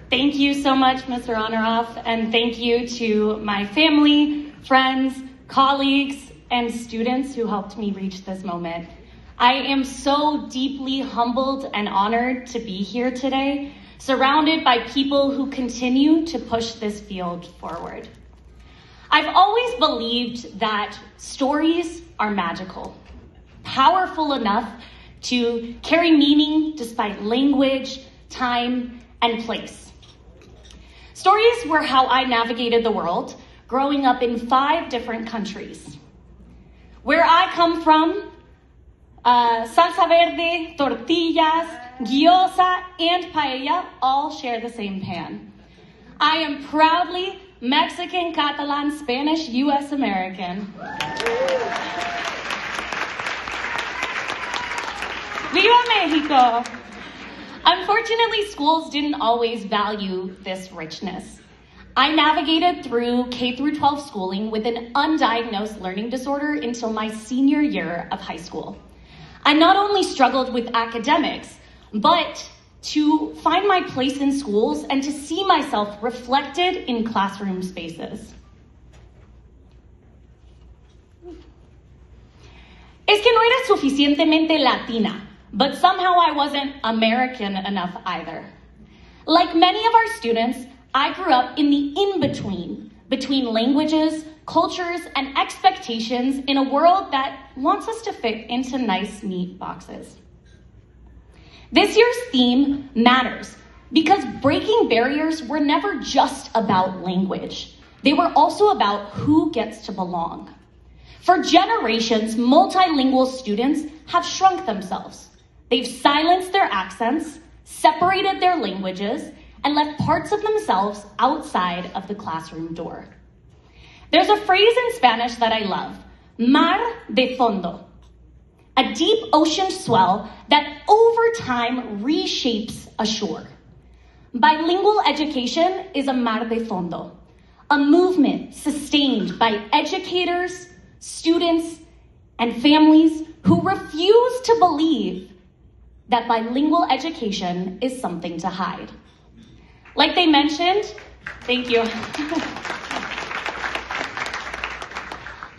Thank you so much, Mr. Honoroff, and thank you to my family, friends, colleagues, and students who helped me reach this moment. I am so deeply humbled and honored to be here today, surrounded by people who continue to push this field forward. I've always believed that stories are magical, powerful enough to carry meaning despite language, time, and place. Stories were how I navigated the world, growing up in 5 different countries. Where I come from, salsa verde, tortillas, gyoza, and paella all share the same pan. I am proudly Mexican, Catalan, Spanish, US American. Viva Mexico! Unfortunately, schools didn't always value this richness. I navigated through K-12 schooling with an undiagnosed learning disorder until my senior year of high school. I not only struggled with academics, but to find my place in schools and to see myself reflected in classroom spaces. Es que no era suficientemente Latina, but somehow I wasn't American enough either. Like many of our students, I grew up in the in-between, between languages, cultures, and expectations in a world that wants us to fit into nice, neat boxes. This year's theme matters because breaking barriers were never just about language. They were also about who gets to belong. For generations, multilingual students have shrunk themselves. They've silenced their accents, separated their languages, and left parts of themselves outside of the classroom door. There's a phrase in Spanish that I love, mar de fondo, a deep ocean swell that over time reshapes a shore. Bilingual education is a mar de fondo, a movement sustained by educators, students, and families who refuse to believe that bilingual education is something to hide. Like they mentioned, thank you.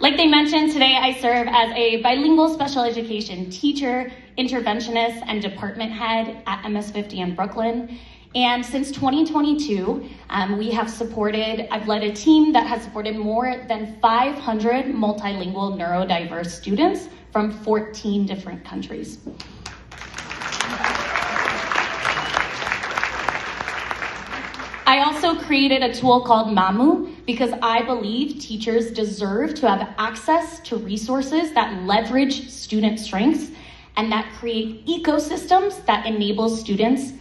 Like they mentioned, today I serve as a bilingual special education teacher, interventionist, and department head at MS50 in Brooklyn. And since 2022, I've led a team that has supported more than 500 multilingual neurodiverse students from 14 different countries. I also created a tool called MAMU because I believe teachers deserve to have access to resources that leverage student strengths and that create ecosystems that enable students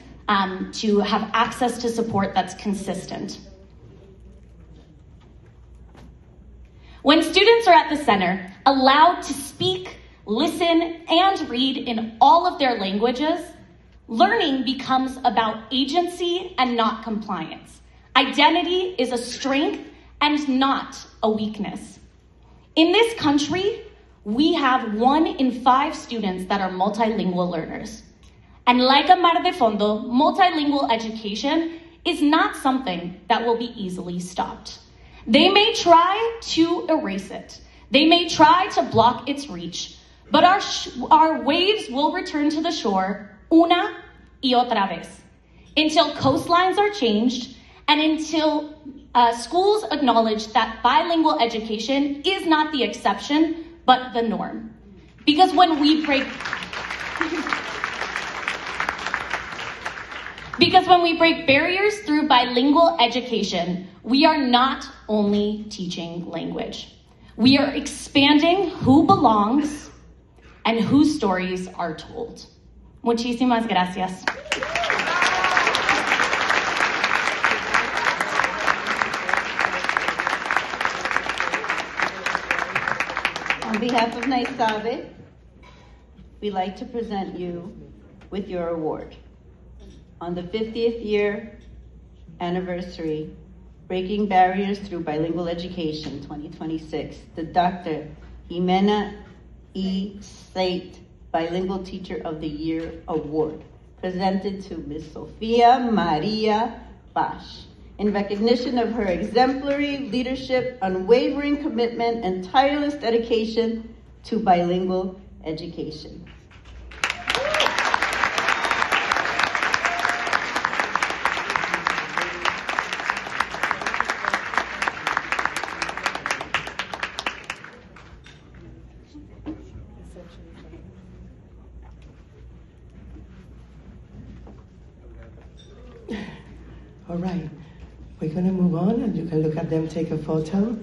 to have access to support that's consistent. When students are at the center, allowed to speak, listen, and read in all of their languages, learning becomes about agency and not compliance. Identity is a strength and not a weakness. In this country, we have 1 in 5 students that are multilingual learners. And like a mar de fondo, multilingual education is not something that will be easily stopped. They may try to erase it. They may try to block its reach, but our waves will return to the shore una y otra vez, until coastlines are changed and until schools acknowledge that bilingual education is not the exception, but the norm. Because when we break barriers through bilingual education, we are not only teaching language. We are expanding who belongs and whose stories are told. Muchísimas gracias. On behalf of NYSABE, we'd like to present you with your award. On the 50th year anniversary, Breaking Barriers Through Bilingual Education 2026, the Dr. Ximena E. Zate Bilingual Teacher of the Year Award, presented to Ms. Sofía, María, Bosch, in recognition of her exemplary leadership, unwavering commitment, and tireless dedication to bilingual education. All right, we're going to move on, and you can look at them, take a photo.